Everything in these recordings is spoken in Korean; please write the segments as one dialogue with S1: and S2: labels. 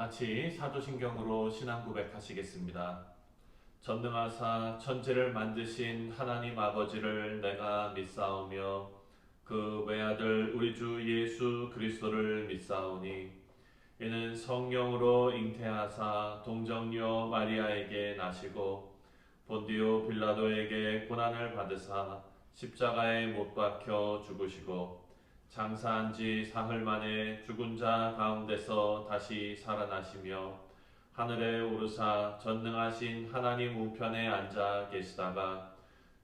S1: 같이 사도신경으로 신앙 고백하시겠습니다. 전능하사 천지를 만드신 하나님 아버지를 내가 믿사오며 그 외아들 우리 주 예수 그리스도를 믿사오니 이는 성령으로 잉태하사 동정녀 마리아에게 나시고 본디오 빌라도에게 고난을 받으사 십자가에 못 박혀 죽으시고 장사한 지 사흘 만에 죽은 자 가운데서 다시 살아나시며 하늘에 오르사 전능하신 하나님 우편에 앉아 계시다가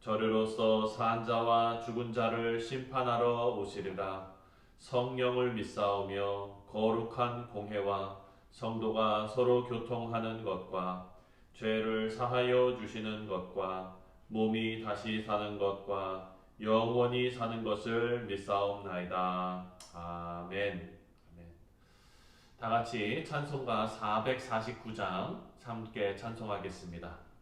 S1: 저리로서 산 자와 죽은 자를 심판하러 오시리라. 성령을 믿사오며 거룩한 공회와 성도가 서로 교통하는 것과 죄를 사하여 주시는 것과 몸이 다시 사는 것과 영원히 사는 것을 믿사옵나이다. 아멘. 다 같이 찬송가 449장 함께 찬송하겠습니다.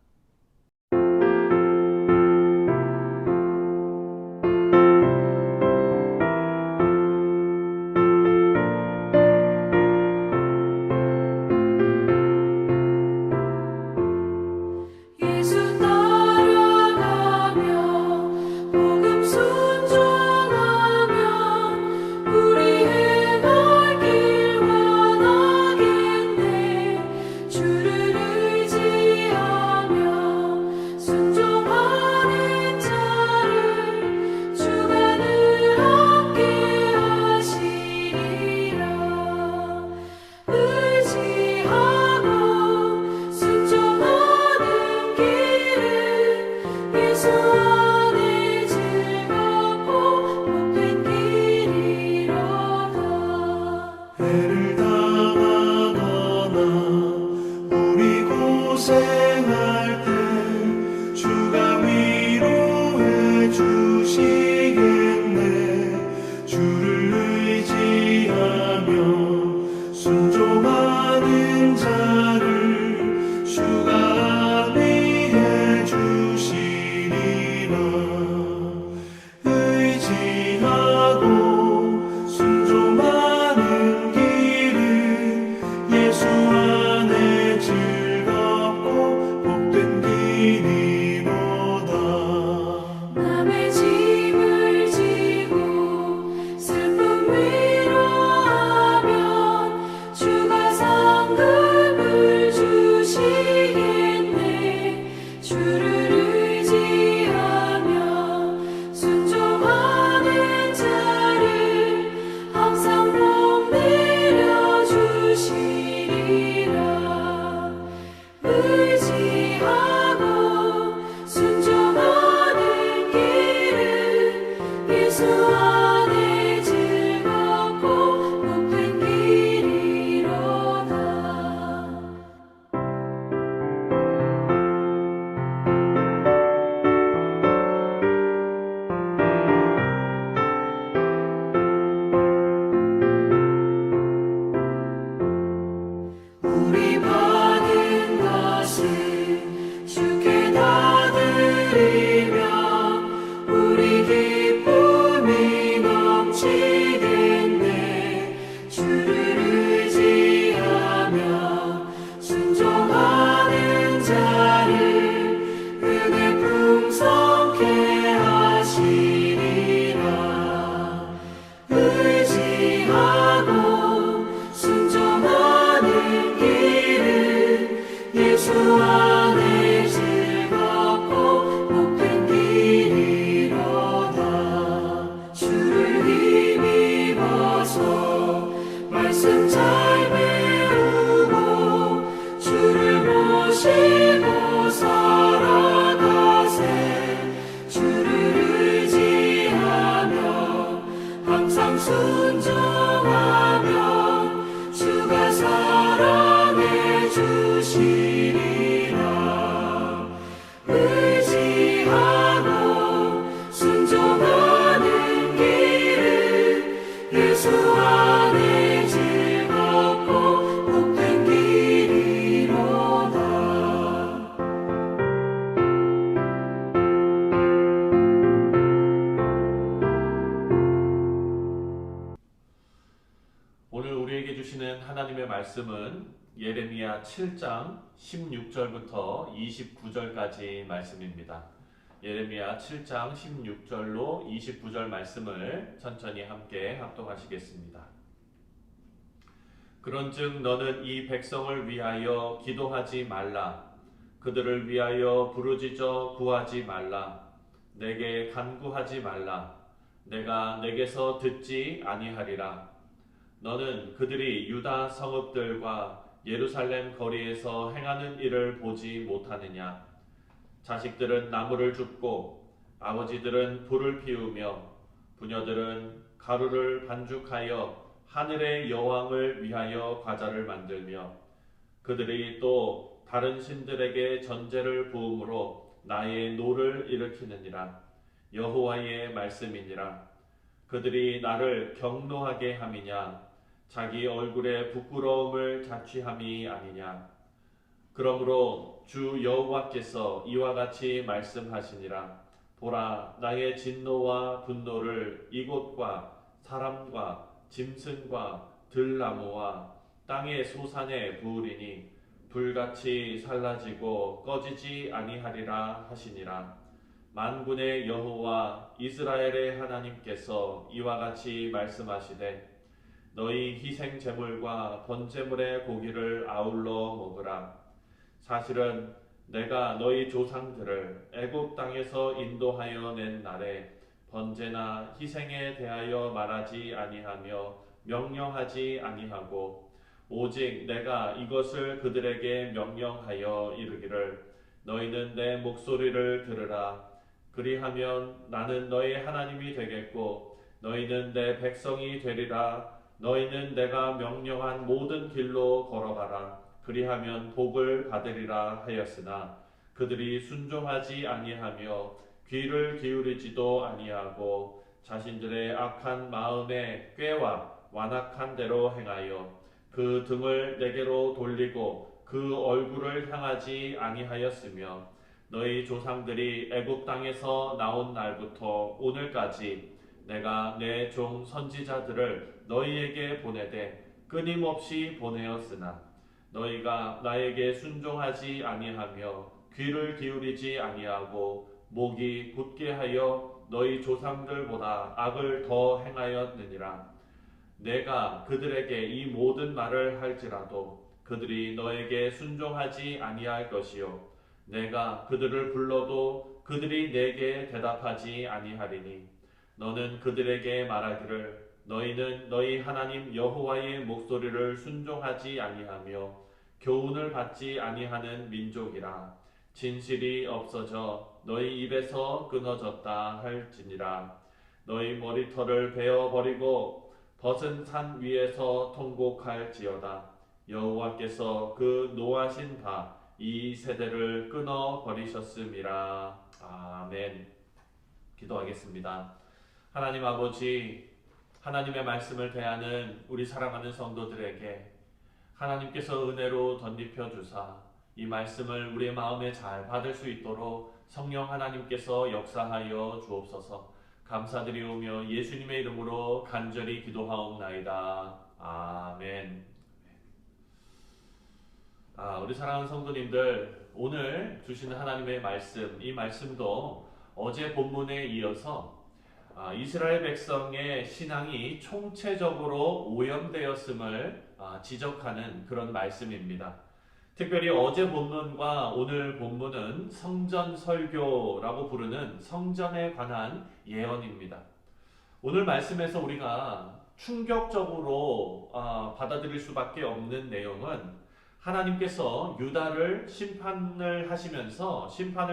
S1: 예레미야 7장 16절부터 29절까지 말씀입니다. 예레미야 7장 16절로 29절 말씀을 천천히 함께 합독하시겠습니다. 그런즉 너는 이 백성을 위하여 기도하지 말라. 그들을 위하여 부르짖어 구하지 말라. 내게 간구하지 말라. 내가 내게서 듣지 아니하리라. 너는 그들이 유다 성읍들과 예루살렘 거리에서 행하는 일을 보지 못하느냐? 자식들은 나무를 줍고 아버지들은 불을 피우며 부녀들은 가루를 반죽하여 하늘의 여왕을 위하여 과자를 만들며 그들이 또 다른 신들에게 전제를 부음으로 나의 노를 일으키느니라. 여호와의 말씀이니라. 그들이 나를 경노하게 함이냐? 자기 얼굴에 부끄러움을 자취함이 아니냐? 그러므로 주 여호와께서 이와 같이 말씀하시니라. 보라, 나의 진노와 분노를 이곳과 사람과 짐승과 들나무와 땅의 소산에 부으리니 불같이 살라지고 꺼지지 아니하리라 하시니라. 만군의 여호와 이스라엘의 하나님께서 이와 같이 말씀하시되 너희 희생 제물과 번제물의 고기를 아울러 먹으라. 사실은 내가 너희 조상들을 애굽 땅에서 인도하여 낸 날에 번제나 희생에 대하여 말하지 아니하며 명령하지 아니하고 오직 내가 이것을 그들에게 명령하여 이르기를 너희는 내 목소리를 들으라. 그리하면 나는 너희 하나님이 되겠고 너희는 내 백성이 되리라. 너희는 내가 명령한 모든 길로 걸어가라. 그리하면 복을 받으리라 하였으나 그들이 순종하지 아니하며 귀를 기울이지도 아니하고 자신들의 악한 마음에 꾀와 완악한 대로 행하여 그 등을 내게로 돌리고 그 얼굴을 향하지 아니하였으며 너희 조상들이 애굽 땅에서 나온 날부터 오늘까지 내가 내 종 선지자들을 너희에게 보내되 끊임없이 보내었으나 너희가 나에게 순종하지 아니하며 귀를 기울이지 아니하고 목이 굳게 하여 너희 조상들보다 악을 더 행하였느니라. 내가 그들에게 이 모든 말을 할지라도 그들이 너에게 순종하지 아니할 것이요 내가 그들을 불러도 그들이 내게 대답하지 아니하리니 너는 그들에게 말하기를 너희는 너희 하나님 여호와의 목소리를 순종하지 아니하며 교훈을 받지 아니하는 민족이라. 진실이 없어져 너희 입에서 끊어졌다 할지니라. 너희 머리털을 베어 버리고 벗은 산 위에서 통곡할지어다. 여호와께서 그 노하신 바 이 세대를 끊어 버리셨음이라. 아멘. 기도하겠습니다. 하나님 아버지, 하나님의 말씀을 대하는 우리 사랑하는 성도들에게 하나님께서 은혜로 덧입혀 주사 이 말씀을 우리의 마음에 잘 받을 수 있도록 성령 하나님께서 역사하여 주옵소서. 감사드리오며 예수님의 이름으로 간절히 기도하옵나이다. 아멘. 우리 사랑하는 성도님들, 오늘 주시는 하나님의 말씀, 이 말씀도 어제 본문에 이어서 이스라엘 백성의 신앙이 총체적으로 오염되었음을 지적하는 그런 말씀입니다. 특별히 어제 본문과 오늘 본문은 성전 설교라고 부르는 성전에 관한 예언입니다. 오늘 말씀에서 우리가 충격적으로 받아들일 수밖에 없는 내용은 하나님께서 유다를 심판을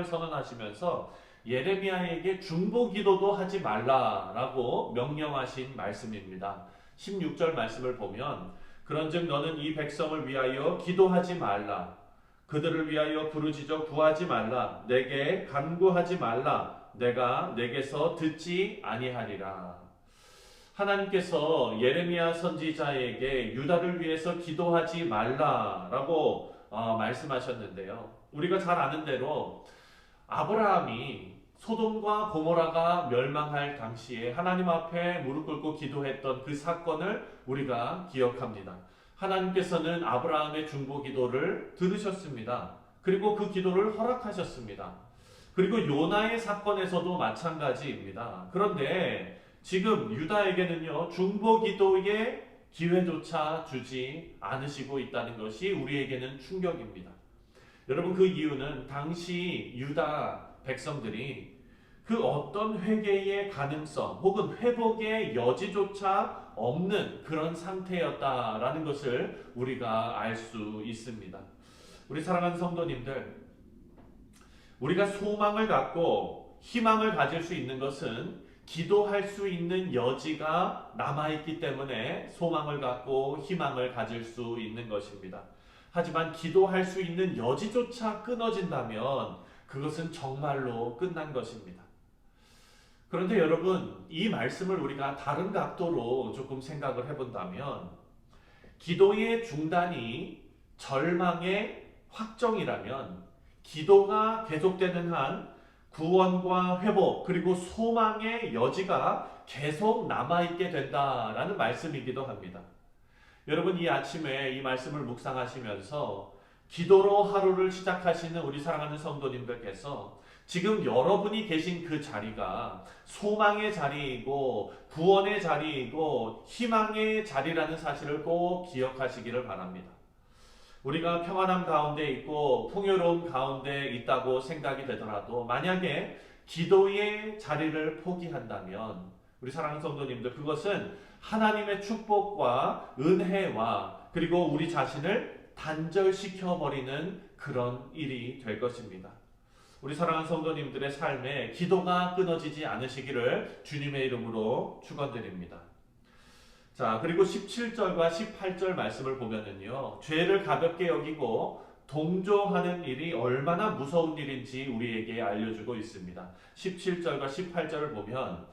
S1: 선언하시면서 예레미야에게 중보기도도 하지 말라라고 명령하신 말씀입니다. 16절 말씀을 보면 그런즉 너는 이 백성을 위하여 기도하지 말라. 그들을 위하여 부르짖어 구하지 말라. 내게 간구하지 말라. 내가 내게서 듣지 아니하리라. 하나님께서 예레미야 선지자에게 유다를 위해서 기도하지 말라라고 말씀하셨는데요. 우리가 잘 아는 대로 아브라함이 소돔과 고모라가 멸망할 당시에 하나님 앞에 무릎 꿇고 기도했던 그 사건을 우리가 기억합니다. 하나님께서는 아브라함의 중보 기도를 들으셨습니다. 그리고 그 기도를 허락하셨습니다. 그리고 요나의 사건에서도 마찬가지입니다. 그런데 지금 유다에게는요, 중보 기도의 기회조차 주지 않으시고 있다는 것이 우리에게는 충격입니다. 여러분, 그 이유는 당시 유다 백성들이 그 어떤 회개의 가능성 혹은 회복의 여지조차 없는 그런 상태였다라는 것을 우리가 알 수 있습니다. 우리 사랑하는 성도님들, 우리가 소망을 갖고 희망을 가질 수 있는 것은 기도할 수 있는 여지가 남아있기 때문에 소망을 갖고 희망을 가질 수 있는 것입니다. 하지만 기도할 수 있는 여지조차 끊어진다면 그것은 정말로 끝난 것입니다. 그런데 여러분, 이 말씀을 우리가 다른 각도로 조금 생각을 해본다면 기도의 중단이 절망의 확정이라면 기도가 계속되는 한 구원과 회복 그리고 소망의 여지가 계속 남아있게 된다라는 말씀이기도 합니다. 여러분, 이 아침에 이 말씀을 묵상하시면서 기도로 하루를 시작하시는 우리 사랑하는 성도님들께서 지금 여러분이 계신 그 자리가 소망의 자리이고 구원의 자리이고 희망의 자리라는 사실을 꼭 기억하시기를 바랍니다. 우리가 평안함 가운데 있고 풍요로움 가운데 있다고 생각이 되더라도 만약에 기도의 자리를 포기한다면 우리 사랑하는 성도님들, 그것은 하나님의 축복과 은혜와 그리고 우리 자신을 단절시켜버리는 그런 일이 될 것입니다. 우리 사랑하는 성도님들의 삶에 기도가 끊어지지 않으시기를 주님의 이름으로 축원드립니다. 자, 그리고 17절과 18절 말씀을 보면은요, 죄를 가볍게 여기고 동조하는 일이 얼마나 무서운 일인지 우리에게 알려주고 있습니다. 17절과 18절을 보면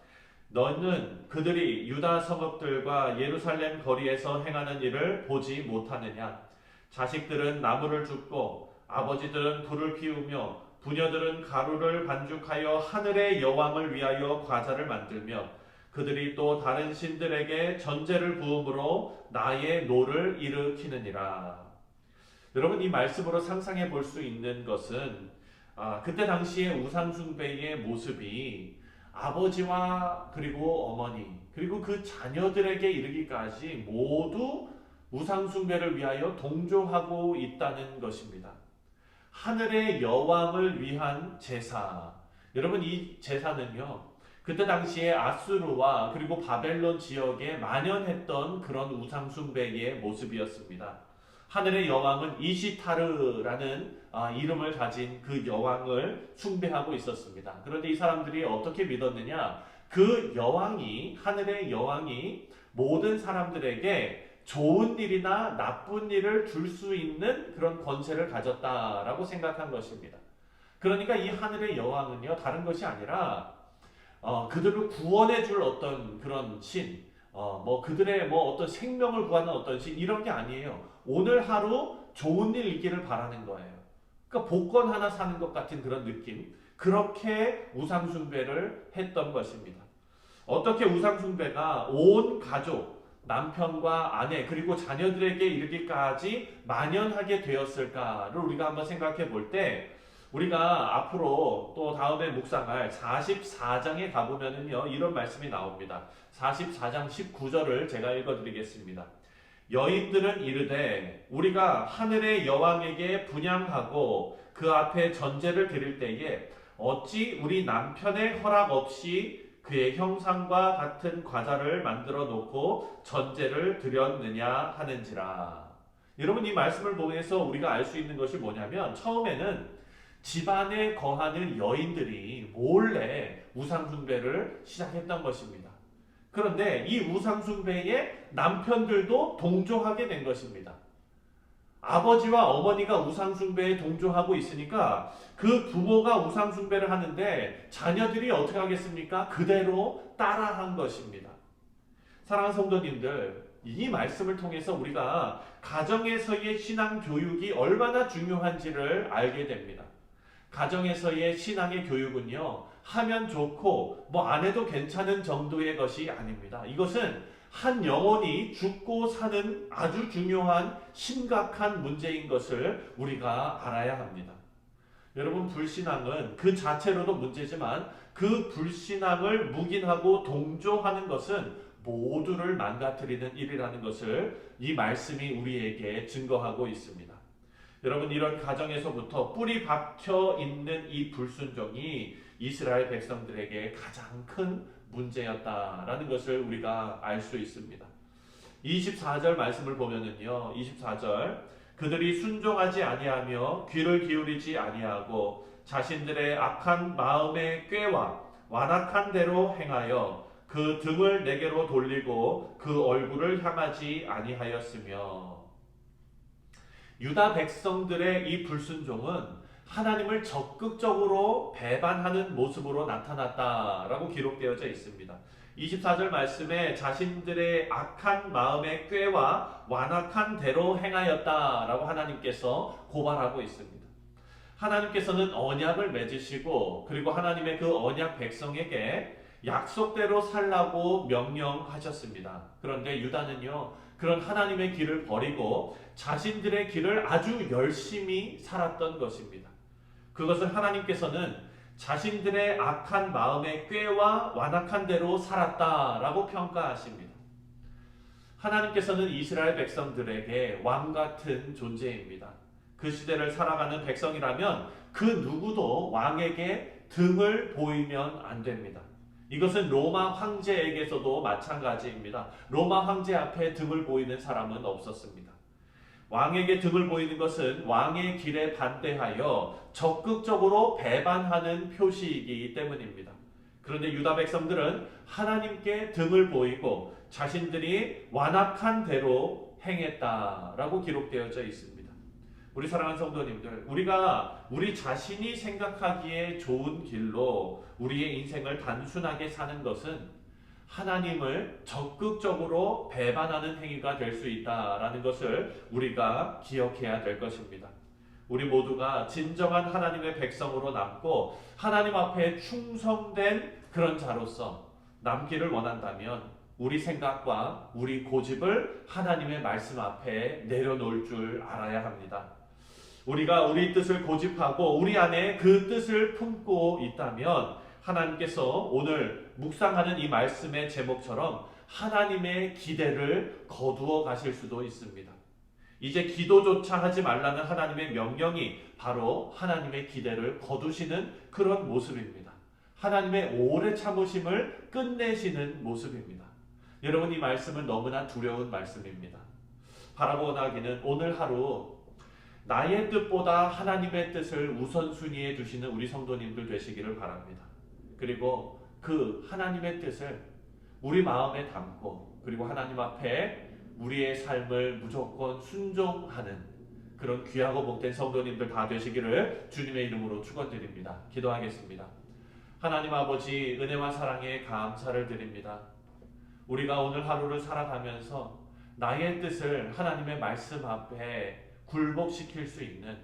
S1: 너는 그들이 유다 성읍들과 예루살렘 거리에서 행하는 일을 보지 못하느냐? 자식들은 나무를 줍고 아버지들은 불을 피우며 부녀들은 가루를 반죽하여 하늘의 여왕을 위하여 과자를 만들며 그들이 또 다른 신들에게 전제를 부음으로 나의 노를 일으키느니라. 여러분, 이 말씀으로 상상해 볼 수 있는 것은 그때 당시의 우상숭배의 모습이 아버지와 그리고 어머니 그리고 그 자녀들에게 이르기까지 모두 우상숭배를 위하여 동조하고 있다는 것입니다. 하늘의 여왕을 위한 제사. 여러분, 이 제사는요, 그때 당시에 아수르와 그리고 바벨론 지역에 만연했던 그런 우상숭배의 모습이었습니다. 하늘의 여왕은 이시타르라는 이름을 가진 그 여왕을 숭배하고 있었습니다. 그런데 이 사람들이 어떻게 믿었느냐? 그 여왕이, 하늘의 여왕이 모든 사람들에게 좋은 일이나 나쁜 일을 줄 수 있는 그런 권세를 가졌다라고 생각한 것입니다. 그러니까 이 하늘의 여왕은요, 다른 것이 아니라 그들을 구원해 줄 어떤 그런 신, 그들의 어떤 생명을 구하는 어떤 신, 이런 게 아니에요. 오늘 하루 좋은 일 있기를 바라는 거예요. 그러니까 복권 하나 사는 것 같은 그런 느낌. 그렇게 우상숭배를 했던 것입니다. 어떻게 우상숭배가 온 가족, 남편과 아내 그리고 자녀들에게 이르기까지 만연하게 되었을까를 우리가 한번 생각해 볼 때, 우리가 앞으로 또 다음에 묵상할 44장에 가보면은요, 이런 말씀이 나옵니다. 44장 19절을 제가 읽어드리겠습니다. 여인들은 이르되 우리가 하늘의 여왕에게 분향하고 그 앞에 전제를 드릴 때에 어찌 우리 남편의 허락 없이 그의 형상과 같은 과자를 만들어 놓고 전제를 드렸느냐 하는지라. 여러분, 이 말씀을 보면서 우리가 알 수 있는 것이 뭐냐면, 처음에는 집안에 거하는 여인들이 몰래 우상숭배를 시작했던 것입니다. 그런데 이 우상숭배에 남편들도 동조하게 된 것입니다. 아버지와 어머니가 우상숭배에 동조하고 있으니까 그 부모가 우상숭배를 하는데 자녀들이 어떻게 하겠습니까? 그대로 따라한 것입니다. 사랑하는 성도님들, 이 말씀을 통해서 우리가 가정에서의 신앙 교육이 얼마나 중요한지를 알게 됩니다. 가정에서의 신앙의 교육은요, 하면 좋고 안 해도 괜찮은 정도의 것이 아닙니다. 이것은 한 영혼이 죽고 사는 아주 중요한 심각한 문제인 것을 우리가 알아야 합니다. 여러분, 불신앙은 그 자체로도 문제지만 그 불신앙을 묵인하고 동조하는 것은 모두를 망가뜨리는 일이라는 것을 이 말씀이 우리에게 증거하고 있습니다. 여러분, 이런 가정에서부터 뿌리 박혀 있는 이 불순종이 이스라엘 백성들에게 가장 큰 문제였다라는 것을 우리가 알 수 있습니다. 24절 말씀을 보면은요, 24절, 그들이 순종하지 아니하며 귀를 기울이지 아니하고 자신들의 악한 마음의 꾀와 완악한 대로 행하여 그 등을 내게로 돌리고 그 얼굴을 향하지 아니하였으며. 유다 백성들의 이 불순종은 하나님을 적극적으로 배반하는 모습으로 나타났다라고 기록되어져 있습니다. 24절 말씀에 자신들의 악한 마음의 꾀와 완악한 대로 행하였다라고 하나님께서 고발하고 있습니다. 하나님께서는 언약을 맺으시고 그리고 하나님의 그 언약 백성에게 약속대로 살라고 명령하셨습니다. 그런데 유다는요, 그런 하나님의 길을 버리고 자신들의 길을 아주 열심히 살았던 것입니다. 그것을 하나님께서는 자신들의 악한 마음의 꾀와 완악한 대로 살았다라고 평가하십니다. 하나님께서는 이스라엘 백성들에게 왕 같은 존재입니다. 그 시대를 살아가는 백성이라면 그 누구도 왕에게 등을 보이면 안 됩니다. 이것은 로마 황제에게서도 마찬가지입니다. 로마 황제 앞에 등을 보이는 사람은 없었습니다. 왕에게 등을 보이는 것은 왕의 길에 반대하여 적극적으로 배반하는 표시이기 때문입니다. 그런데 유다 백성들은 하나님께 등을 보이고 자신들이 완악한 대로 행했다라고 기록되어져 있습니다. 우리 사랑하는 성도님들, 우리가 우리 자신이 생각하기에 좋은 길로 우리의 인생을 단순하게 사는 것은 하나님을 적극적으로 배반하는 행위가 될 수 있다라는 것을 우리가 기억해야 될 것입니다. 우리 모두가 진정한 하나님의 백성으로 남고 하나님 앞에 충성된 그런 자로서 남기를 원한다면 우리 생각과 우리 고집을 하나님의 말씀 앞에 내려놓을 줄 알아야 합니다. 우리가 우리 뜻을 고집하고 우리 안에 그 뜻을 품고 있다면 하나님께서 오늘 묵상하는 이 말씀의 제목처럼 하나님의 기대를 거두어 가실 수도 있습니다. 이제 기도조차 하지 말라는 하나님의 명령이 바로 하나님의 기대를 거두시는 그런 모습입니다. 하나님의 오래 참으심을 끝내시는 모습입니다. 여러분, 이 말씀은 너무나 두려운 말씀입니다. 바라보나기는 오늘 하루 나의 뜻보다 하나님의 뜻을 우선순위에 두시는 우리 성도님들 되시기를 바랍니다. 그리고 그 하나님의 뜻을 우리 마음에 담고 그리고 하나님 앞에 우리의 삶을 무조건 순종하는 그런 귀하고 복된 성도님들 다 되시기를 주님의 이름으로 축원드립니다. 기도하겠습니다. 하나님 아버지, 은혜와 사랑에 감사를 드립니다. 우리가 오늘 하루를 살아가면서 나의 뜻을 하나님의 말씀 앞에 굴복시킬 수 있는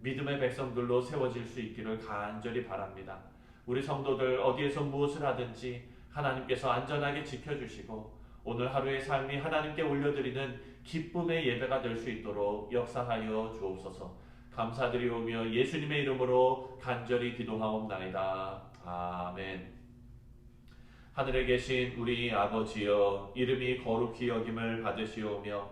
S1: 믿음의 백성들로 세워질 수 있기를 간절히 바랍니다. 우리 성도들 어디에서 무엇을 하든지 하나님께서 안전하게 지켜주시고 오늘 하루의 삶이 하나님께 올려드리는 기쁨의 예배가 될 수 있도록 역사하여 주옵소서. 감사드리오며 예수님의 이름으로 간절히 기도하옵나이다. 아멘. 하늘에 계신 우리 아버지여, 이름이 거룩히 여김을 받으시오며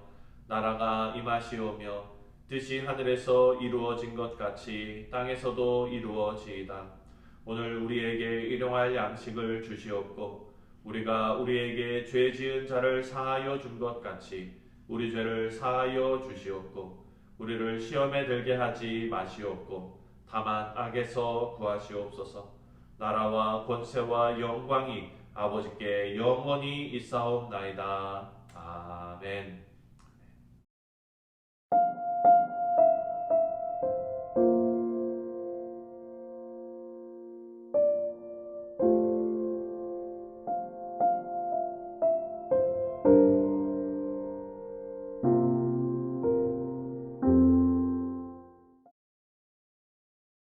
S1: 나라가 임하시오며 뜻이 하늘에서 이루어진 것 같이 땅에서도 이루어지이다. 오늘 우리에게 일용할 양식을 주시옵고 우리가 우리에게 죄 지은 자를 사하여 준 것 같이 우리 죄를 사하여 주시옵고 우리를 시험에 들게 하지 마시옵고 다만 악에서 구하시옵소서. 나라와 권세와 영광이 아버지께 영원히 있사옵나이다.